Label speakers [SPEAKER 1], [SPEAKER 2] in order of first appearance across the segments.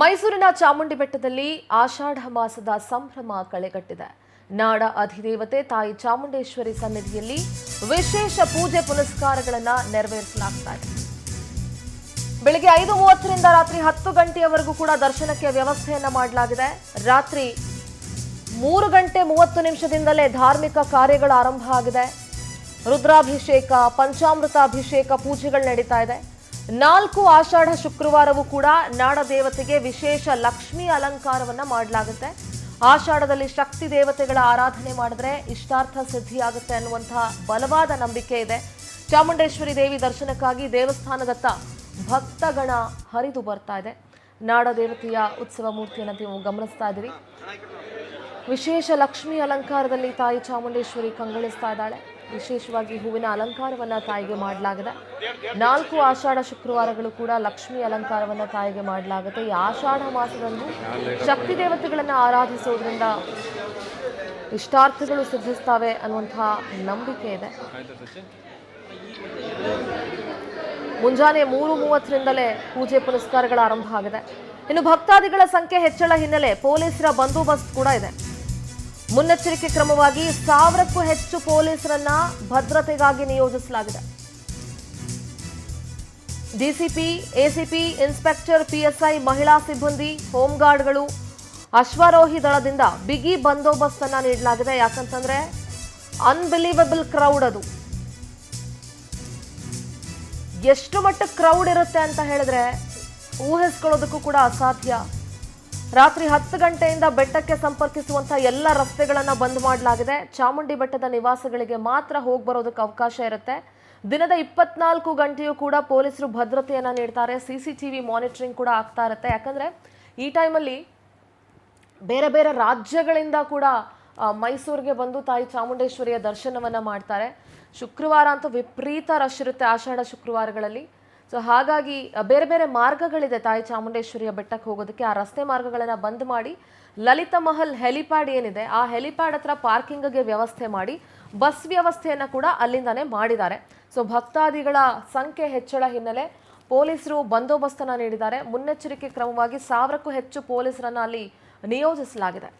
[SPEAKER 1] ಮೈಸೂರಿನ ಚಾಮುಂಡಿ ಬೆಟ್ಟದಲ್ಲಿ ಆಷಾಢ ಮಾಸದ ಸಂಭ್ರಮ ಕಳೆಗಟ್ಟಿದೆ. ನಾಡ ಅಧಿದೇವತೆ ತಾಯಿ ಚಾಮುಂಡೇಶ್ವರಿ ಸನ್ನಿಧಿಯಲ್ಲಿ ವಿಶೇಷ ಪೂಜೆ ಪುನಸ್ಕಾರಗಳನ್ನು ನೆರವೇರಿಸಲಾಗ್ತಾ ಇದೆ. ಬೆಳಗ್ಗೆ 5:30ರಿಂದ ರಾತ್ರಿ 10 ಗಂಟೆಯವರೆಗೂ ಕೂಡ ದರ್ಶನಕ್ಕೆ ವ್ಯವಸ್ಥೆಯನ್ನ ಮಾಡಲಾಗಿದೆ. ರಾತ್ರಿ 3:30 ಧಾರ್ಮಿಕ ಕಾರ್ಯಗಳು ಆರಂಭ ಆಗಿದೆ. ರುದ್ರಾಭಿಷೇಕ, ಪಂಚಾಮೃತಾಭಿಷೇಕ ಪೂಜೆಗಳು ನಡೀತಾ ಇದೆ. 4 ಆಷಾಢ ಶುಕ್ರವಾರವೂ ಕೂಡ ನಾಡ ದೇವತೆಗೆ ವಿಶೇಷ ಲಕ್ಷ್ಮೀ ಅಲಂಕಾರವನ್ನ ಮಾಡಲಾಗುತ್ತೆ. ಆಷಾಢದಲ್ಲಿ ಶಕ್ತಿ ದೇವತೆಗಳ ಆರಾಧನೆ ಮಾಡಿದ್ರೆ ಇಷ್ಟಾರ್ಥ ಸಿದ್ಧಿಯಾಗುತ್ತೆ ಅನ್ನುವಂತಹ ಬಲವಾದ ನಂಬಿಕೆ ಇದೆ. ಚಾಮುಂಡೇಶ್ವರಿ ದೇವಿ ದರ್ಶನಕ್ಕಾಗಿ ದೇವಸ್ಥಾನದತ್ತ ಭಕ್ತಗಣ ಹರಿದು ಬರ್ತಾ ಇದೆ. ನಾಡ ದೇವತೆಯ ಉತ್ಸವ ಮೂರ್ತಿಯನ್ನು ನೀವು ಗಮನಿಸ್ತಾ ಇದ್ದೀರಿ. ವಿಶೇಷ ಲಕ್ಷ್ಮೀ ಅಲಂಕಾರದಲ್ಲಿ ತಾಯಿ ಚಾಮುಂಡೇಶ್ವರಿ ಕಂಗೊಳಿಸ್ತಾ ಇದ್ದಾಳೆ. ವಿಶೇಷವಾಗಿ ಹೂವಿನ ಅಲಂಕಾರವನ್ನ ತಾಯಿಗೆ ಮಾಡಲಾಗಿದೆ. 4 ಆಷಾಢ ಶುಕ್ರವಾರಗಳು ಕೂಡ ಲಕ್ಷ್ಮೀ ಅಲಂಕಾರವನ್ನ ತಾಯಿಗೆ ಮಾಡಲಾಗುತ್ತೆ. ಈ ಆಷಾಢ ಮಾಸದಂದು ಶಕ್ತಿ ದೇವತೆಗಳನ್ನ ಆರಾಧಿಸೋದ್ರಿಂದ ಇಷ್ಟಾರ್ಥಗಳು ಸಿದ್ಧಿಸ್ತವೆ ಅನ್ನುವಂತಹ ನಂಬಿಕೆ ಇದೆ. ಮುಂಜಾನೆ 3:30ರಿಂದಲೇ ಪೂಜೆ ಪುನಸ್ಕಾರಗಳ ಆರಂಭ ಆಗಿದೆ. ಇನ್ನು ಭಕ್ತಾದಿಗಳ ಸಂಖ್ಯೆ ಹೆಚ್ಚಳ ಹಿನ್ನೆಲೆ ಪೊಲೀಸರ ಬಂದೋಬಸ್ತ್ ಕೂಡ ಇದೆ. ಮುನ್ನೆಚ್ಚರಿಕೆ ಕ್ರಮವಾಗಿ 1000ಕ್ಕೂ ಹೆಚ್ಚು ಪೊಲೀಸರನ್ನ ಭದ್ರತೆಗಾಗಿ ನಿಯೋಜಿಸಲಾಗಿದೆ. ಡಿಸಿಪಿ, ಎಸಿಪಿ, ಇನ್ಸ್ಪೆಕ್ಟರ್, ಪಿಎಸ್ಐ, ಮಹಿಳಾ ಸಿಬ್ಬಂದಿ, ಹೋಂಗಾರ್ಡ್ಗಳು, ಅಶ್ವಾರೋಹಿ ದಳದಿಂದ ಬಿಗಿ ಬಂದೋಬಸ್ತ್ ಅನ್ನ ನೀಡಲಾಗಿದೆ. ಯಾಕಂತಂದ್ರೆ ಅನ್ಬಿಲೀವಬಲ್ ಕ್ರೌಡ್, ಅದು ಎಷ್ಟು ಮಟ್ಟಕ್ಕೆ ಕ್ರೌಡ್ ಇರುತ್ತೆ ಅಂತ ಹೇಳಿದ್ರೆ ಊಹಿಸ್ಕೊಳ್ಳೋದಕ್ಕೂ ಕೂಡ ಅಸಾಧ್ಯ. ರಾತ್ರಿ 10 ಗಂಟೆಯಿಂದ ಬೆಟ್ಟಕ್ಕೆ ಸಂಪರ್ಕಿಸುವಂತಹ ಎಲ್ಲ ರಸ್ತೆಗಳನ್ನು ಬಂದ್ ಮಾಡಲಾಗಿದೆ. ಚಾಮುಂಡಿ ಬೆಟ್ಟದ ನಿವಾಸಿಗಳಿಗೆ ಮಾತ್ರ ಹೋಗಿ ಬರೋದಕ್ಕೆ ಅವಕಾಶ ಇರುತ್ತೆ. ದಿನದ 24 ಗಂಟೆಯೂ ಕೂಡ ಪೊಲೀಸರು ಭದ್ರತೆಯನ್ನ ನೀಡ್ತಾರೆ. CCTV ಮಾನಿಟರಿಂಗ್ ಕೂಡ ಆಗ್ತಾ ಇರುತ್ತೆ. ಯಾಕಂದ್ರೆ ಈ ಟೈಮಲ್ಲಿ ಬೇರೆ ಬೇರೆ ರಾಜ್ಯಗಳಿಂದ ಕೂಡ ಮೈಸೂರಿಗೆ ಬಂದು ತಾಯಿ ಚಾಮುಂಡೇಶ್ವರಿಯ ದರ್ಶನವನ್ನ ಮಾಡ್ತಾರೆ. ಶುಕ್ರವಾರ ಅಂತೂ ವಿಪರೀತ ರಶ್ ಇರುತ್ತೆ ಆಷಾಢ ಶುಕ್ರವಾರಗಳಲ್ಲಿ. ಸೊ ಹಾಗಾಗಿ ಬೇರೆ ಬೇರೆ ಮಾರ್ಗಗಳಿದೆ ತಾಯಿ ಚಾಮುಂಡೇಶ್ವರಿಯ ಬೆಟ್ಟಕ್ಕೆ ಹೋಗೋದಕ್ಕೆ. ಆ ರಸ್ತೆ ಮಾರ್ಗಗಳನ್ನು ಬಂದ್ ಮಾಡಿ ಲಲಿತ ಮಹಲ್ ಹೆಲಿಪ್ಯಾಡ್ ಏನಿದೆ ಆ ಹೆಲಿಪ್ಯಾಡ್ ಹತ್ರ ಪಾರ್ಕಿಂಗ್ಗೆ ವ್ಯವಸ್ಥೆ ಮಾಡಿ ಬಸ್ ವ್ಯವಸ್ಥೆಯನ್ನು ಕೂಡ ಅಲ್ಲಿಂದಾನೇ ಮಾಡಿದ್ದಾರೆ. ಸೊ ಭಕ್ತಾದಿಗಳ ಸಂಖ್ಯೆ ಹೆಚ್ಚಳ ಹಿನ್ನೆಲೆ ಪೊಲೀಸರು ಬಂದೋಬಸ್ತನ್ನು ನೀಡಿದ್ದಾರೆ. ಮುನ್ನೆಚ್ಚರಿಕೆ ಕ್ರಮವಾಗಿ 1000ಕ್ಕೂ ಹೆಚ್ಚು ಪೊಲೀಸರನ್ನ ಅಲ್ಲಿ ನಿಯೋಜಿಸಲಾಗಿದೆ.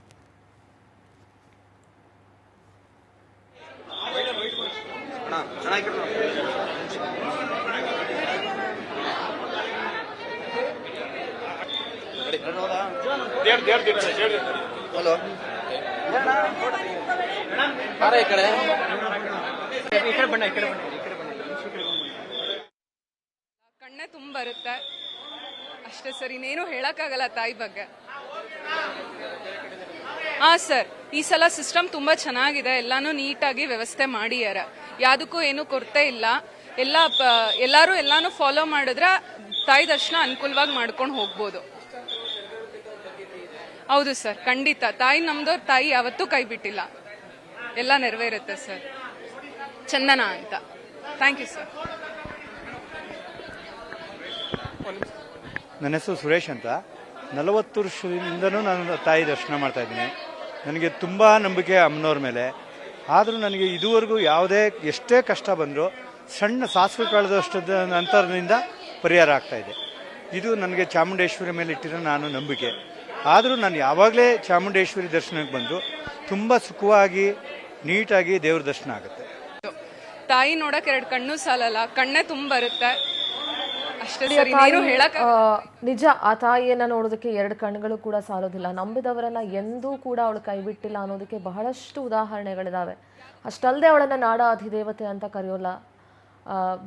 [SPEAKER 2] ಹಲೋ
[SPEAKER 3] ಕಣ್ಣೆ ತುಂಬ ಬರುತ್ತೆ ಅಷ್ಟೇ ಸರ್, ಇನ್ನೇನು ಹೇಳಕ್ಕಾಗಲ್ಲ ತಾಯಿ ಬಗ್ಗೆ. ಹಾಂ ಸರ್, ಈ ಸಲ ಸಿಸ್ಟಮ್ ತುಂಬ ಚೆನ್ನಾಗಿದೆ. ಎಲ್ಲಾನು ನೀಟಾಗಿ ವ್ಯವಸ್ಥೆ ಮಾಡಿದ್ದಾರೆ. ಯಾವುದಕ್ಕೂ ಏನು ಕೊರತೆ ಇಲ್ಲ. ಎಲ್ಲಾನು ಫಾಲೋ ಮಾಡಿದ್ರೆ ತಾಯಿ ದರ್ಶನ ಅನುಕೂಲವಾಗಿ ಮಾಡ್ಕೊಂಡು ಹೋಗ್ಬೋದು. ಹೌದು ಸರ್, ಖಂಡಿತ ತಾಯಿ ನಮ್ದವ್ರ ತಾಯಿ ಯಾವತ್ತೂ ಕೈ ಬಿಟ್ಟಿಲ್ಲ. ಎಲ್ಲ ನೆರವೇರುತ್ತೆ ಸರ್. ಚಂದನ ಅಂತ. Thank you sir.
[SPEAKER 2] ನನ್ನ ಹೆಸರು ಸುರೇಶ್ ಅಂತ. 40 ವರ್ಷದಿಂದನೂ ನಾನು ತಾಯಿ ದರ್ಶನ ಮಾಡ್ತಾ ಇದ್ದೀನಿ. ನನಗೆ ತುಂಬ ನಂಬಿಕೆ ಅಮ್ಮನವ್ರ ಮೇಲೆ. ಆದರೂ ನನಗೆ ಇದುವರೆಗೂ ಎಷ್ಟೇ ಕಷ್ಟ ಬಂದರೂ ಸಣ್ಣ ಸಾಸಿವೆ ಕಾಳದಷ್ಟದ ಅಂತರದಿಂದ ಪರಿಹಾರ ಆಗ್ತಾ ಇದೆ. ಇದು ನನಗೆ ಚಾಮುಂಡೇಶ್ವರಿ ಮೇಲೆ ಇಟ್ಟಿರೋ ನಾನು ನಂಬಿಕೆ. ಆದರೂ ನಾನು ಯಾವಾಗಲೇ ಚಾಮುಂಡೇಶ್ವರಿ ದರ್ಶನಕ್ಕೆ ಬಂದು ತುಂಬ ಸುಖವಾಗಿ ನೀಟಾಗಿ ದೇವ್ರ ದರ್ಶನ ಆಗುತ್ತೆ.
[SPEAKER 3] ತಾಯಿ ನೋಡಕ್ಕೆ 2 ಕಣ್ಣು ಸಾಲಲ್ಲ, ಕಣ್ಣೆ ತುಂಬ ಬರುತ್ತೆ ಅಷ್ಟೇ.
[SPEAKER 1] ನಿಜ, ಆ ತಾಯಿಯನ್ನ ನೋಡೋದಕ್ಕೆ 2 ಕಣ್ಣುಗಳು ಕೂಡ ಸಾಲೋದಿಲ್ಲ. ನಂಬಿದವರನ್ನ ಎಂದೂ ಕೂಡ ಅವಳು ಕೈ ಬಿಟ್ಟಿಲ್ಲ ಅನ್ನೋದಕ್ಕೆ ಬಹಳಷ್ಟು ಉದಾಹರಣೆಗಳಿದಾವೆ. ಅಷ್ಟಲ್ಲದೆ ಅವಳನ್ನ ನಾಡ ಅಧಿದೇವತೆ ಅಂತ ಕರೆಯೋಲ್ಲ.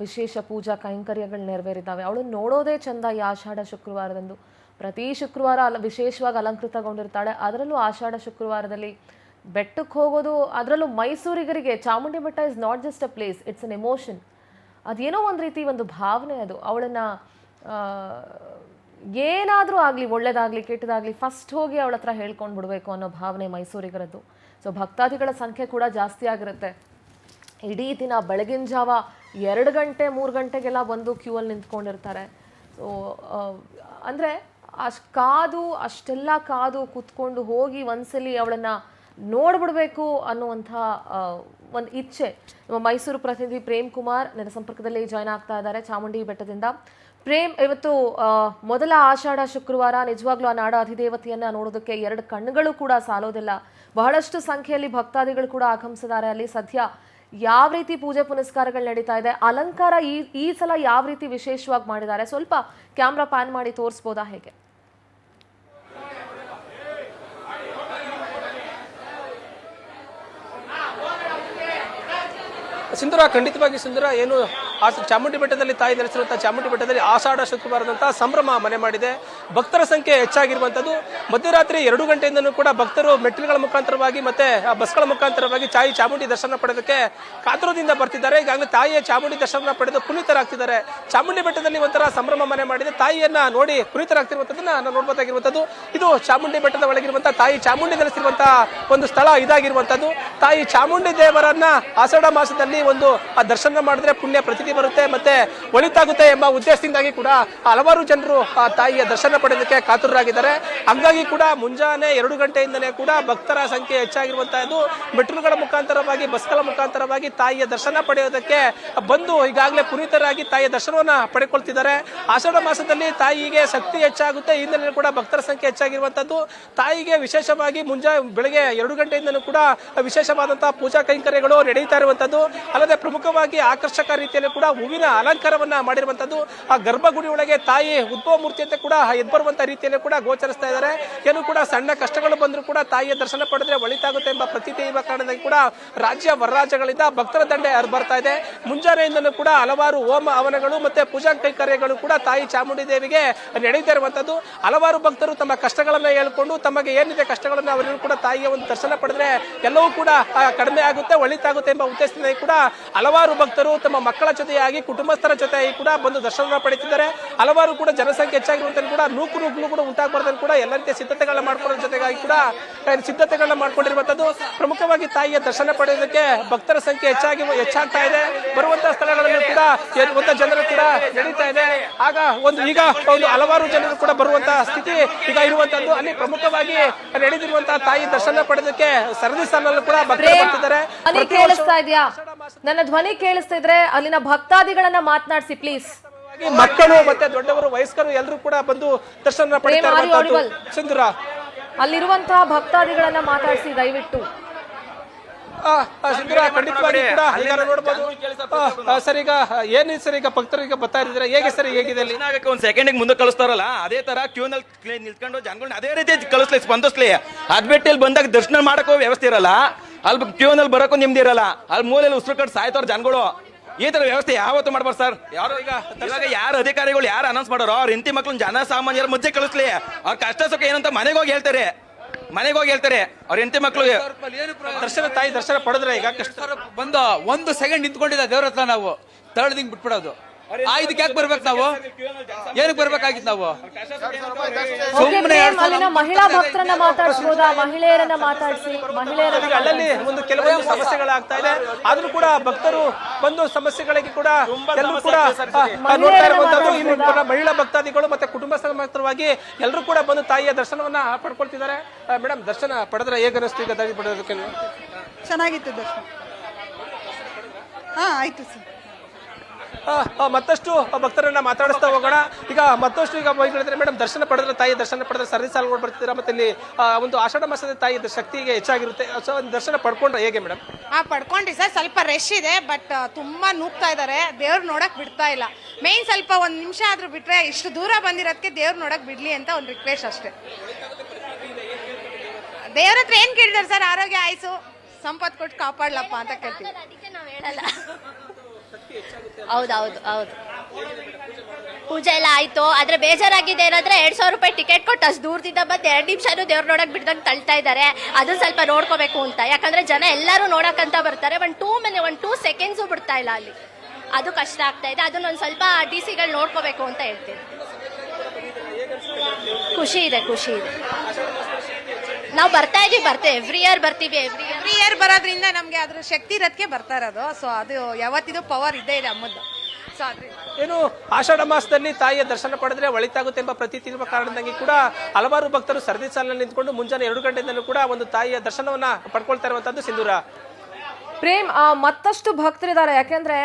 [SPEAKER 1] ವಿಶೇಷ ಪೂಜಾ ಕೈಂಕರ್ಯಗಳು ನೆರವೇರಿದ್ದಾವೆ. ಅವಳು ನೋಡೋದೇ ಚಂದ. ಈ ಆಷಾಢ ಶುಕ್ರವಾರದಂದು ಪ್ರತಿ ಶುಕ್ರವಾರ ವಿಶೇಷವಾಗಿ ಅಲಂಕೃತಗೊಂಡಿರ್ತಾಳೆ. ಅದರಲ್ಲೂ ಆಷಾಢ ಶುಕ್ರವಾರದಲ್ಲಿ ಬೆಟ್ಟಕ್ಕೆ ಹೋಗೋದು, ಅದರಲ್ಲೂ ಮೈಸೂರಿಗರಿಗೆ ಚಾಮುಂಡಿ ಬೆಟ್ಟ is not just a place, it's an emotion. ಅದೇನೋ ಒಂದು ರೀತಿ ಒಂದು ಭಾವನೆ ಅದು. ಅವಳನ್ನ ಏನಾದರೂ ಆಗಲಿ, ಒಳ್ಳೇದಾಗಲಿ ಕೆಟ್ಟದಾಗಲಿ, ಫಸ್ಟ್ ಹೋಗಿ ಅವಳ ಹತ್ರ ಹೇಳ್ಕೊಂಡು ಬಿಡಬೇಕು ಅನ್ನೋ ಭಾವನೆ ಮೈಸೂರಿಗರದ್ದು. ಸೊ ಭಕ್ತಾದಿಗಳ ಸಂಖ್ಯೆ ಕೂಡ ಜಾಸ್ತಿ ಆಗಿರುತ್ತೆ. ಇಡೀ ದಿನ ಬೆಳಗಿನ ಜಾವ 2 ಗಂಟೆ 3 ಗಂಟೆಗೆಲ್ಲ ಬಂದು ಕ್ಯೂ ಅಲ್ಲಿ ನಿಂತ್ಕೊಂಡಿರ್ತಾರೆ. ಸೊ ಅಂದರೆ ಅಷ್ಟೆಲ್ಲ ಕಾದು ಕೂತ್ಕೊಂಡು ಹೋಗಿ ಒಂದ್ಸಲಿ ಅವಳನ್ನು ನೋಡ್ಬಿಡ್ಬೇಕು ಅನ್ನುವಂಥ ಒಂದು ಇಚ್ಛೆ. ನಮ್ಮ ಮೈಸೂರು ಪ್ರತಿನಿಧಿ ಪ್ರೇಮ್ ಕುಮಾರ್ ನನ್ನ ಸಂಪರ್ಕದಲ್ಲಿ ಜಾಯ್ನ್ ಆಗ್ತಾ ಇದ್ದಾರೆ ಚಾಮುಂಡಿ ಬೆಟ್ಟದಿಂದ. ಪ್ರೇಮ್, ಇವತ್ತು ಮೊದಲ ಆಷಾಢ ಶುಕ್ರವಾರ. ನಿಜವಾಗ್ಲೂ ಆ ನಾಡ ಅಧಿದೇವತೆಯನ್ನ ನೋಡೋದಕ್ಕೆ 2 ಕಣ್ಣುಗಳು ಕೂಡ ಸಾಲೋದಿಲ್ಲ. ಬಹಳಷ್ಟು ಸಂಖ್ಯೆಯಲ್ಲಿ ಭಕ್ತಾದಿಗಳು ಕೂಡ ಆಗಮಿಸಿದ್ದಾರೆ. ಅಲ್ಲಿ ಸದ್ಯ ಯಾವ ರೀತಿ ಪೂಜೆ ಪುನಸ್ಕಾರಗಳು ನಡೀತಾ ಇದೆ, ಅಲಂಕಾರ ಈ ಸಲ ಯಾವ ರೀತಿ ವಿಶೇಷವಾಗಿ ಮಾಡಿದ್ದಾರೆ, ಸ್ವಲ್ಪ ಕ್ಯಾಮ್ರಾ ಪ್ಯಾನ್ ಮಾಡಿ ತೋರಿಸ್ಬೋದಾ ಹೇಗೆ?
[SPEAKER 4] ಸಿಂಧೂರ, ಖಂಡಿತವಾಗಿ ಸಿಂಧೂರ, ಏನು ಚಾಮುಂಡಿ ಬೆಟ್ಟದಲ್ಲಿ ತಾಯಿ ನೆಲೆಸಿರುವಂತಹ ಚಾಮುಂಡಿ ಬೆಟ್ಟದಲ್ಲಿ ಆಷಾಢ ಶುಕ್ರವಾರದಂತಹ ಸಂಭ್ರಮ ಮನೆ ಮಾಡಿದೆ. ಭಕ್ತರ ಸಂಖ್ಯೆ ಹೆಚ್ಚಾಗಿರುವಂತದ್ದು. ಮಧ್ಯರಾತ್ರಿ 2 ಗಂಟೆಯಿಂದನೂ ಕೂಡ ಭಕ್ತರು ಮೆಟ್ಟಿಲುಗಳ ಮುಖಾಂತರವಾಗಿ ಮತ್ತೆ ಬಸ್ಗಳ ಮುಖಾಂತರವಾಗಿ ತಾಯಿ ಚಾಮುಂಡಿ ದರ್ಶನ ಪಡೆದಕ್ಕೆ ಕಾತುರದಿಂದ ಬರ್ತಿದ್ದಾರೆ. ಈಗಾಗಲೇ ತಾಯಿಯ ಚಾಮುಂಡಿ ದರ್ಶನ ಪಡೆದು ಪುನೀತರಾಗ್ತಿದ್ದಾರೆ. ಚಾಮುಂಡಿ ಬೆಟ್ಟದಲ್ಲಿ ಒಂಥರ ಸಂಭ್ರಮ ಮನೆ ಮಾಡಿದೆ. ತಾಯಿಯನ್ನ ನೋಡಿ ಪುನೀತರಾಗ್ತಿರುವಂತದ್ದನ್ನ ನಾವು ನೋಡಬಹುದಾಗಿರುವಂತದ್ದು. ಇದು ಚಾಮುಂಡಿ ಬೆಟ್ಟದ ಒಳಗಿರುವಂತಹ ತಾಯಿ ಚಾಮುಂಡಿ ನೆಲೆಸಿರುವಂತಹ ಒಂದು ಸ್ಥಳ ಇದಾಗಿರುವಂತದ್ದು. ತಾಯಿ ಚಾಮುಂಡಿ ದೇವರನ್ನ ಆಷಾಢ ಮಾಸದಲ್ಲಿ ಒಂದು ಆ ದರ್ಶನ ಮಾಡಿದ್ರೆ ಪುಣ್ಯ ಪ್ರತಿದಿ ಬರುತ್ತೆ ಮತ್ತೆ ಒಳಿತಾಗುತ್ತೆ ಎಂಬ ಉದ್ದೇಶದಿಂದಾಗಿ ಕೂಡ ಹಲವಾರು ಜನರು ಆ ತಾಯಿಯ ದರ್ಶನ ಪಡೆಯೋದಕ್ಕೆ ಕಾತುರರಾಗಿದ್ದಾರೆ. ಹಂಗಾಗಿ ಕೂಡ ಮುಂಜಾನೆ 2 ಗಂಟೆಯಿಂದಲೇ ಕೂಡ ಭಕ್ತರ ಸಂಖ್ಯೆ ಹೆಚ್ಚಾಗಿರುವಂತಹದ್ದು. ಮೆಟ್ರೋಗಳ ಮುಖಾಂತರವಾಗಿ ಬಸ್ಗಳ ಮುಖಾಂತರವಾಗಿ ತಾಯಿಯ ದರ್ಶನ ಪಡೆಯೋದಕ್ಕೆ ಬಂದು ಈಗಾಗಲೇ ಪುನೀತರಾಗಿ ತಾಯಿಯ ದರ್ಶನವನ್ನ ಪಡೆದುಕೊಳ್ತಿದ್ದಾರೆ. ಆಷಾಢ ಮಾಸದಲ್ಲಿ ತಾಯಿಗೆ ಶಕ್ತಿ ಹೆಚ್ಚಾಗುತ್ತೆ. ಈ ಹಿನ್ನೆಲೆಯಲ್ಲಿ ಕೂಡ ಭಕ್ತರ ಸಂಖ್ಯೆ ಹೆಚ್ಚಾಗಿರುವಂತದ್ದು. ತಾಯಿಗೆ ವಿಶೇಷವಾಗಿ ಬೆಳಗ್ಗೆ 2 ಗಂಟೆಯಿಂದಲೂ ಕೂಡ ವಿಶೇಷವಾದಂತಹ ಪೂಜಾ ಕೈಂಕರ್ಯಗಳು ನಡೀತಾ ಇರುವಂತದ್ದು. ಅಲ್ಲದೆ ಪ್ರಮುಖವಾಗಿ ಆಕರ್ಷಕ ರೀತಿಯಲ್ಲಿ ಕೂಡ ಹೂವಿನ ಅಲಂಕಾರವನ್ನ ಮಾಡಿರುವಂತದ್ದು. ಆ ಗರ್ಭಗುಡಿ ಒಳಗೆ ತಾಯಿ ಉದ್ಭವ ಮೂರ್ತಿ ಅಂತ ಕೂಡ ಎದ್ಬರುವಂತ ರೀತಿಯಲ್ಲಿ ಕೂಡ ಗೋಚರಿಸ್ತಾ ಇದ್ದಾರೆ. ಏನು ಕೂಡ ಸಣ್ಣ ಕಷ್ಟಗಳು ಬಂದರೂ ಕೂಡ ತಾಯಿಯ ದರ್ಶನ ಪಡೆದ್ರೆ ಒಳಿತಾಗುತ್ತೆ ಎಂಬ ಪ್ರತೀತಿ ಇರುವ ಕಾರಣದಿಂದ ಕೂಡ ರಾಜ್ಯ ಹೊರರಾಜ್ಯಗಳಿಂದ ಭಕ್ತರ ದಂಡೆ ಹರಿಬರ್ತಾ ಇದೆ. ಮುಂಜಾನೆಯಿಂದಲೂ ಕೂಡ ಹಲವಾರು ಹೋಮ ಹವನಗಳು ಮತ್ತೆ ಪೂಜಾ ಕೈಂಕರ್ಯಗಳು ಕೂಡ ತಾಯಿ ಚಾಮುಂಡಿ ದೇವಿಗೆ ನಡೀತಾ ಇರುವಂತದ್ದು. ಹಲವಾರು ಭಕ್ತರು ತಮ್ಮ ಕಷ್ಟಗಳನ್ನ ಹೇಳ್ಕೊಂಡು ತಮಗೆ ಏನಿದೆ ಕಷ್ಟಗಳನ್ನ ಅವರಿಗೂ ಕೂಡ ತಾಯಿಯ ಒಂದು ದರ್ಶನ ಪಡೆದ್ರೆ ಎಲ್ಲವೂ ಕೂಡ ಕಡಿಮೆ ಆಗುತ್ತೆ, ಒಳಿತಾಗುತ್ತೆ ಎಂಬ ಉದ್ದೇಶದಿಂದ ಕೂಡ ಹಲವಾರು ಭಕ್ತರು ತಮ್ಮ ಮಕ್ಕಳ ಜೊತೆಯಾಗಿ ಕುಟುಂಬಸ್ಥರ ಜೊತೆಯಾಗಿ ಕೂಡ ಬಂದು ದರ್ಶನ ಪಡೆಯುತ್ತಿದ್ದಾರೆ. ಹಲವಾರು ಕೂಡ ಜನಸಂಖ್ಯೆ ಹೆಚ್ಚಾಗಿರುವಂತ ಕೂಡ ನೂಕು ಕೂಡ ಉಂಟಾಗಬಾರ್ದು ಕೂಡ ಎಲ್ಲ ರೀತಿಯ ಸಿದ್ಧತೆಗಳನ್ನ ಮಾಡ್ಕೊಳ್ಳೋ ಜೊತೆಗಾಗಿ ಕೂಡ ಸಿದ್ಧತೆಗಳನ್ನ ಮಾಡ್ಕೊಂಡಿರುವಂತದ್ದು. ಪ್ರಮುಖವಾಗಿ ತಾಯಿಯ ದರ್ಶನ ಪಡೆಯೋದಕ್ಕೆ ಭಕ್ತರ ಸಂಖ್ಯೆ ಹೆಚ್ಚಾಗ್ತಾ ಇದೆ. ಬರುವಂತಹ ಸ್ಥಳಗಳಲ್ಲಿ ಕೂಡ ಜನರು ಕೂಡ ನಡೀತಾ ಇದೆ. ಈಗ ಒಂದು ಹಲವಾರು ಜನರು ಕೂಡ ಬರುವಂತಹ ಸ್ಥಿತಿ ಈಗ ಇರುವಂತದ್ದು. ಅಲ್ಲಿ ಪ್ರಮುಖವಾಗಿ ನಡೆದಿರುವಂತಹ ತಾಯಿ ದರ್ಶನ ಪಡೆಯೋದಕ್ಕೆ ಸರದಿ ಸಾಲಲ್ಲೂ ಕೂಡ ಭಕ್ತರು ಬರ್ತಿದ್ದಾರೆ.
[SPEAKER 1] ನನ್ನ ಧ್ವನಿ ಕೇಳಿಸ್ತಾ ಇದ್ರೆ ಅಲ್ಲಿನ ಭಕ್ತಾದಿಗಳನ್ನ ಮಾತನಾಡಿಸಿ ಪ್ಲೀಸ್.
[SPEAKER 4] ಮಕ್ಕಳು ಮತ್ತೆ ದೊಡ್ಡವರು ವಯಸ್ಕರು ಎಲ್ಲರೂ ಕೂಡ ಬಂದು ದರ್ಶನ ಪಡೆಯುತ್ತಾರೆ. ಸಿಂಧೂರ,
[SPEAKER 1] ಅಲ್ಲಿರುವಂತಹ ಭಕ್ತಾದಿಗಳನ್ನ ಮಾತಾಡಿಸಿ ದಯವಿಟ್ಟು.
[SPEAKER 4] ಸಿಂಧೂರ, ಖಂಡಿತವಾಗಿ ಕೂಡ ಈಗ ನೋಡಬಹುದು. ಸರ್, ಈಗ ಏನಿದೆ ಸರ್, ಈಗ ಭಕ್ತರಿಗೆ ಬರ್ತಾ ಇದ್ದಾರೆ, ಹೇಗೆ ಸರ್, ಹೇಗಿದೆ ಅಲ್ಲಿ?
[SPEAKER 5] ಒಂದ್ ಸೆಕೆಂಡ್ ಮುಂದೆ ಕಳಿಸ್ತಾರಲ್ಲ, ಅದೇ ತರ ಕ್ಯೂನಲ್ಲಿ ನಿಲ್ಕೊಂಡು ಜನಗಳನ್ನ ಅದೇ ರೀತಿ ಕಳಿಸ್ಲಿ, ಸ್ಪಂದಿಸ್ಲಿ. ಅದ್ ಬಿಟ್ಟು ಇಲ್ಲಿ ಬಂದಾಗ ದರ್ಶನ ಮಾಡಕ್ಕೂ ವ್ಯವಸ್ಥೆ ಇರಲ್ಲ, ಅಲ್ಲಿ ಕ್ಯೂನಲ್ಲಿ ಬರೋಕ್ಕೂ ನಿಮ್ದು ಇರಲ್ಲ, ಅಲ್ಲಿ ಮೂಲೆಯಲ್ಲಿ ಉಸಿರು ಕಟ್ಟು ಸಾಯ್ತವ್ರ ಜನಗಳು. ಈ ತರ ವ್ಯವಸ್ಥೆ ಯಾವತ್ತು ಮಾಡ್ಬಾರ್ದು ಸರ್. ಇವಾಗ ಯಾರು ಅಧಿಕಾರಿಗಳು ಯಾರು ಅನೌನ್ಸ್ ಮಾಡೋರು ಅವ್ರ ಹೆಂಡತಿ ಮಕ್ಳು ಜನ ಸಾಮಾನ್ಯರ ಮಧ್ಯೆ ಕಳಿಸ್ಲಿ. ಅವ್ರ ಕಷ್ಟ ಸುಖ ಏನಂತ ಮನೆಗೆ ಹೋಗಿ ಹೇಳ್ತಾರೆ ಅವ್ರ ಹೆಂಡತಿ ಮಕ್ಳಿಗೆ.
[SPEAKER 4] ತಾಯಿ ದರ್ಶನ ಪಡೆದ್ರೆ ಈಗ
[SPEAKER 6] ಬಂದು 1 ಸೆಕೆಂಡ್ ನಿಂತ್ಕೊಂಡಿದ್ದ ದೇವ್ರ ಹತ್ರ ನಾವು ತರಳದಿಂಗ್ ಬಿಟ್ಬಿಡೋದು. ಇದಕ್ಕೆ ಯಾಕೆ ಬರ್ಬೇಕು ನಾವು? ಏನಕ್ಕೆ ಬರ್ಬೇಕಾಗಿತ್ತು ನಾವು?
[SPEAKER 1] ಅಲ್ಲಿನ ಮಹಿಳಾ ಭಕ್ತರನ್ನ ಮಾತಾಡಿಸಬಹುದಾ? ಮಹಿಳೆಯರನ್ನ ಮಾತಾಡಿಸಿ.
[SPEAKER 4] ಅಲ್ಲಲ್ಲಿ ಒಂದು ಕೆಲವೊಂದು ಸಮಸ್ಯೆಗಳಾಗ್ತಾ ಇದೆ. ಆದ್ರೂ ಕೂಡ ಭಕ್ತರು ಬಂದು ಸಮಸ್ಯೆಗಳಿಗೆ ಕೂಡ ಎಲ್ಲರೂ ಕೂಡ ನೋಡ್ತಾ ಇರುವಂತದ್ದು. ಇನ್ನು ಮಹಿಳಾ ಭಕ್ತಾದಿಗಳು ಮತ್ತೆ ಕುಟುಂಬ ಸಮರ್ಥವಾಗಿ ಎಲ್ಲರೂ ಕೂಡ ಬಂದು ತಾಯಿಯ ದರ್ಶನವನ್ನ ಪಡ್ಕೊಳ್ತಿದ್ದಾರೆ. ಮೇಡಮ್, ದರ್ಶನ ಪಡೆದ್ರೆ ಹೇಗೆ ಅನಿಸ್ತು ಈಗ ತಾಯಿ ಪಡೆಯೋದಕ್ಕೆ?
[SPEAKER 7] ಚೆನ್ನಾಗಿತ್ತು ದರ್ಶನ. ಆಯ್ತು ಸರ್.
[SPEAKER 4] ಮತ್ತಷ್ಟು ಭಕ್ತರನ್ನ ಮಾತಾಡಿಸ್ತಾ ಹೋಗೋಣ. ಈಗ ಮತ್ತಷ್ಟು ಈಗ ಹೇಳಿದ್ರೆ ಮೇಡಮ್, ದರ್ಶನ ಪಡೆದ್ರೆ ತಾಯಿ ದರ್ಶನ ಪಡೆದ್ರೆ ಸರದಿ ಸಾಲುಗಳು ಬರ್ತಿದ್ದೀರಾ, ಮತ್ತೆ ಇಲ್ಲಿ ಒಂದು ಆಷಾಢ ಮಾಸದ ತಾಯಿ ಶಕ್ತಿಗೆ ಹೆಚ್ಚಾಗಿರುತ್ತೆ. ಸೊ ದರ್ಶನ ಪಡ್ಕೊಂಡ್ರೆ ಹೇಗೆ ಮೇಡಮ್?
[SPEAKER 7] ಪಡ್ಕೊಂಡ್ರಿ ಸರ್. ಸ್ವಲ್ಪ ರಶ್ ಇದೆ, ಬಟ್ ತುಂಬಾ ನೂಗ್ತಾ ಇದಾರೆ. ದೇವ್ರು ನೋಡಕ್ ಬಿಡ್ತಾ ಇಲ್ಲ. ಮೇನ್ ಸ್ವಲ್ಪ 1 ನಿಮಿಷ ಆದ್ರೂ ಬಿಟ್ರೆ, ಇಷ್ಟು ದೂರ ಬಂದಿರೋದಕ್ಕೆ ದೇವ್ರು ನೋಡಕ್ ಬಿಡ್ಲಿ ಅಂತ ಒಂದು ರಿಕ್ವೆಸ್ಟ್ ಅಷ್ಟೇ. ದೇವ್ರ ಹತ್ರ ಏನ್ ಕೇಳಿದಾರೆ ಸರ್? ಆರೋಗ್ಯ ಆಯ್ಸು ಸಂಪತ್ ಕೊಟ್ಟು ಕಾಪಾಡ್ಲಪ್ಪ ಅಂತ ಕೇಳ್ತೀವಿ.
[SPEAKER 8] ಹೌದೌದು, ಪೂಜೆ ಎಲ್ಲ ಆಯ್ತು. ಆದ್ರೆ ಬೇಜಾರಾಗಿದೆ ಏನಂದ್ರೆ 2,000 ರೂಪಾಯಿ ಟಿಕೆಟ್ ಕೊಟ್ಟು ಅಷ್ಟು ದೂರದಿಂದ ಬಂದು 2 ನಿಮಿಷನೂ ದೇವ್ರು ನೋಡಕ್ ಬಿಡ್ದಂಗೆ ತಳ್ತಾ ಇದ್ದಾರೆ. ಅದನ್ನ ಸ್ವಲ್ಪ ನೋಡ್ಕೋಬೇಕು ಅಂತ. ಯಾಕಂದ್ರೆ ಜನ ಎಲ್ಲರೂ ನೋಡಕ್ಕಂತ ಬರ್ತಾರೆ. 2 ಸೆಕೆಂಡ್ಸು ಬಿಡ್ತಾ ಇಲ್ಲ ಅಲ್ಲಿ. ಅದು ಕಷ್ಟ ಆಗ್ತಾ ಇದೆ. ಅದನ್ನೊಂದು ಸ್ವಲ್ಪ DC-ಗಳು ನೋಡ್ಕೋಬೇಕು ಅಂತ ಹೇಳ್ತೀನಿ. ಖುಷಿ ಇದೆ. ನಾವು ಬರ್ತೇವೆ ಎವ್ರಿ ಇಯರ್ ಬರ್ತೀವಿ.
[SPEAKER 7] ಎವ್ರಿ ಇಯರ್ ಬರೋದ್ರಿಂದ ನಮ್ಗೆ ಅದ್ರ ಶಕ್ತಿ ಇರೋದಕ್ಕೆ ಬರ್ತಾ ಇರೋದು. ಸೊ ಅದು ಯಾವತ್ತಿದು ಪವರ್ ಇದ್ದೇ ಇದೆ ಅಮ್ಮದ್ದು. ಸೊ
[SPEAKER 4] ಏನು ಆಷಾಢ ಮಾಸದಲ್ಲಿ ತಾಯಿಯ ದರ್ಶನ ಪಡೆದ್ರೆ ಒಳಿತಾಗುತ್ತೆ ಎಂಬ ಪ್ರತೀತಿ ಇರುವ ಕಾರಣದಿಂದಾಗಿ ಕೂಡ ಹಲವಾರು ಭಕ್ತರು ಸರದಿ ಸಾಲಿನಲ್ಲಿ ನಿಂತ್ಕೊಂಡು ಮುಂಜಾನೆ 2 ಗಂಟೆಯಿಂದಲೂ ಕೂಡ ಒಂದು ತಾಯಿಯ ದರ್ಶನವನ್ನ ಪಡ್ಕೊಳ್ತಾ ಇರುವಂತದ್ದು. ಸಿಂಧೂರ.
[SPEAKER 1] ಪ್ರೇಮ್, ಮತ್ತಷ್ಟು ಭಕ್ತರಿದ್ದಾರೆ. ಯಾಕೆಂದ್ರೆ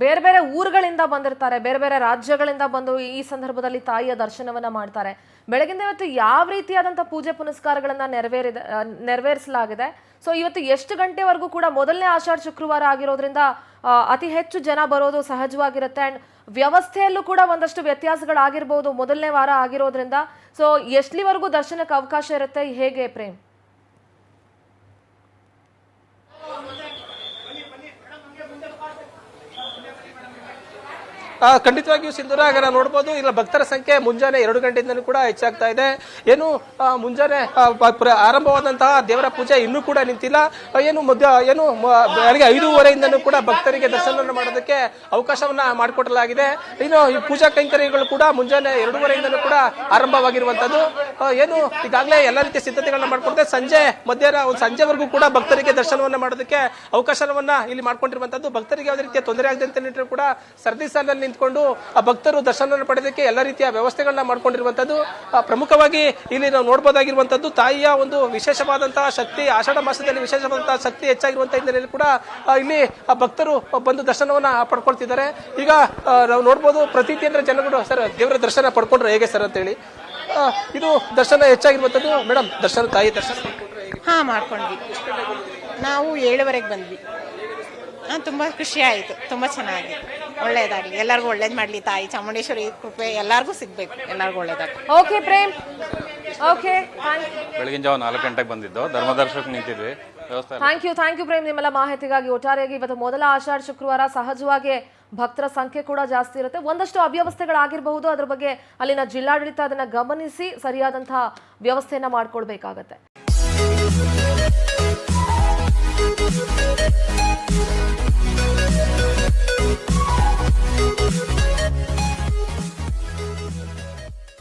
[SPEAKER 1] ಬೇರೆ ಬೇರೆ ಊರುಗಳಿಂದ ಬಂದಿರ್ತಾರೆ, ಬೇರೆ ಬೇರೆ ರಾಜ್ಯಗಳಿಂದ ಬಂದು ಈ ಸಂದರ್ಭದಲ್ಲಿ ತಾಯಿಯ ದರ್ಶನವನ್ನ ಮಾಡ್ತಾರೆ. ಬೆಳಗಿಂದ ಇವತ್ತು ಯಾವ ರೀತಿಯಾದಂಥ ಪೂಜೆ ಪುನಸ್ಕಾರಗಳನ್ನ ನೆರವೇರಿಸಲಾಗಿದೆ? ಸೊ ಇವತ್ತು ಎಷ್ಟು ಗಂಟೆವರೆಗೂ ಕೂಡ ಮೊದಲನೇ ಆಷಾಢ ಶುಕ್ರವಾರ ಆಗಿರೋದ್ರಿಂದ ಅತಿ ಹೆಚ್ಚು ಜನ ಬರೋದು ಸಹಜವಾಗಿರುತ್ತೆ. ಅಂಡ್ ವ್ಯವಸ್ಥೆಯಲ್ಲೂ ಕೂಡ ಒಂದಷ್ಟು ವ್ಯತ್ಯಾಸಗಳಾಗಿರ್ಬೋದು ಮೊದಲನೇ ವಾರ ಆಗಿರೋದ್ರಿಂದ. ಸೊ ಎಷ್ಟಲಿವರೆಗೂ ದರ್ಶನಕ್ಕೆ ಅವಕಾಶ ಇರುತ್ತೆ, ಹೇಗೆ ಪ್ರೇಮ್?
[SPEAKER 4] ಖಂಡಿತವಾಗಿಯೂ ಸಿಂಧೂರ ನಾವು ನೋಡ್ಬೋದು, ಇಲ್ಲ ಭಕ್ತರ ಸಂಖ್ಯೆ ಮುಂಜಾನೆ 2 ಗಂಟೆಯಿಂದಲೂ ಕೂಡ ಹೆಚ್ಚಾಗ್ತಾ ಇದೆ. ಏನು ಮುಂಜಾನೆ ಆರಂಭವಾದಂತಹ ದೇವರ ಪೂಜೆ ಇನ್ನೂ ಕೂಡ ನಿಂತಿಲ್ಲ. ಬೆಳಗ್ಗೆ 5:30 ಕೂಡ ಭಕ್ತರಿಗೆ ದರ್ಶನವನ್ನು ಮಾಡೋದಕ್ಕೆ ಅವಕಾಶವನ್ನ ಮಾಡಿಕೊಡಲಾಗಿದೆ. ಇನ್ನು ಈ ಪೂಜಾ ಕೈಂಕರ್ಯಗಳು ಕೂಡ ಮುಂಜಾನೆ 2:30 ಕೂಡ ಆರಂಭವಾಗಿರುವಂತದ್ದು. ಏನು ಈಗಾಗಲೇ ಎಲ್ಲ ರೀತಿಯ ಸಿದ್ಧತೆಗಳನ್ನ ಮಾಡ್ಕೊಡ್ತಾರೆ. ಮಧ್ಯಾಹ್ನ ಸಂಜೆವರೆಗೂ ಕೂಡ ಭಕ್ತರಿಗೆ ದರ್ಶನವನ್ನ ಮಾಡೋದಕ್ಕೆ ಅವಕಾಶವನ್ನ ಇಲ್ಲಿ ಮಾಡ್ಕೊಂಡಿರುವಂತದ್ದು. ಭಕ್ತರಿಗೆ ಯಾವುದೇ ರೀತಿಯ ತೊಂದರೆ ಆಗದಂತೆ ಕೂಡ ಸರದಿ ಸಾಲಿನಲ್ಲಿ ನಿಂತ್ಕೊಂಡು ಆ ಭಕ್ತರು ದರ್ಶನ ಪಡೆಯೋದಕ್ಕೆ ಎಲ್ಲ ರೀತಿಯ ವ್ಯವಸ್ಥೆಗಳನ್ನ ಮಾಡ್ಕೊಂಡಿರುವಂತದ್ದು. ಪ್ರಮುಖವಾಗಿ ಇಲ್ಲಿ ನಾವು ನೋಡಬಹುದಾಗಿರುವಂತದ್ದು ತಾಯಿಯ ಒಂದು ವಿಶೇಷವಾದಂತಹ ಶಕ್ತಿ, ಆಷಾಢ ಮಾಸದಲ್ಲಿ ವಿಶೇಷವಾದಂತಹ ಶಕ್ತಿ ಹೆಚ್ಚಾಗಿರುವಂತಹ ಹಿನ್ನೆಲೆಯಲ್ಲಿ ಕೂಡ ಇಲ್ಲಿ ಭಕ್ತರು ಬಂದು ದರ್ಶನವನ್ನ ಪಡ್ಕೊಳ್ತಿದ್ದಾರೆ. ಈಗ ನಾವು ನೋಡ್ಬೋದು ಪ್ರತೀತಿ ಅಂದ್ರೆ ಜನಗಳು ಸರ್ ದೇವರ ದರ್ಶನ ಪಡ್ಕೊಂಡ್ರೆ ಹೇಗೆ ಸರ್ ಅಂತ ಹೇಳಿ ಇದು ದರ್ಶನ ಹೆಚ್ಚಾಗಿರುವಂತದ್ದು. ಮೇಡಮ್, ತಾಯಿ ದರ್ಶನ
[SPEAKER 7] ಮಾಡ್ಕೊಂಡ್ವಿ. ನಾವು 7:30 ಬಂದ್ವಿ. ತುಂಬಾ ಖುಷಿ ಆಯ್ತು, ತುಂಬಾ ಚೆನ್ನಾಗಿ, ಒಳ್ಳೇದಾಗ್ಲಿ, ಎಲ್ಲರಿಗೂ ಒಳ್ಳೇದ್ ಮಾಡ್ಲಿ ತಾಯಿ ಚಾಮುಂಡೇಶ್ವರಿ ಕೃಪೆ ಎಲ್ಲರಿಗೂ ಸಿಗ್ಬೇಕು, ಎಲ್ಲರಿಗೂ ಒಳ್ಳೇದಾಗ್ಲಿ.
[SPEAKER 1] ಓಕೆ ಪ್ರೇಮ್, ಓಕೆ,
[SPEAKER 9] ಬೆಳಗಿನ ಜಾವ 4 ಗಂಟೆಗೆ ಬಂದಿದ್ದು, ಧರ್ಮದರ್ಶನಕ್ಕೆ ನಿಂತಿದ್ವಿ.
[SPEAKER 1] ಥ್ಯಾಂಕ್ ಯು ಪ್ರೇಮ್ ನಿಮ್ಮೆಲ್ಲ ಮಾಹಿತಿಗಾಗಿ. ಒಟ್ಟಾರೆಯಾಗಿ ಇವತ್ತು ಮೊದಲ ಆಷಾಢ ಶುಕ್ರವಾರ, ಸಹಜವಾಗಿ ಭಕ್ತರ ಸಂಖ್ಯೆ ಕೂಡ ಜಾಸ್ತಿ ಇರುತ್ತೆ. ಒಂದಷ್ಟು ಅವ್ಯವಸ್ಥೆಗಳಾಗಿರಬಹುದು, ಅದ್ರ ಬಗ್ಗೆ ಅಲ್ಲಿನ ಜಿಲ್ಲಾಡಳಿತ ಅದನ್ನ ಗಮನಿಸಿ ಸರಿಯಾದಂತಹ ವ್ಯವಸ್ಥೆಯನ್ನ ಮಾಡ್ಕೊಳ್ಬೇಕಾಗತ್ತೆ.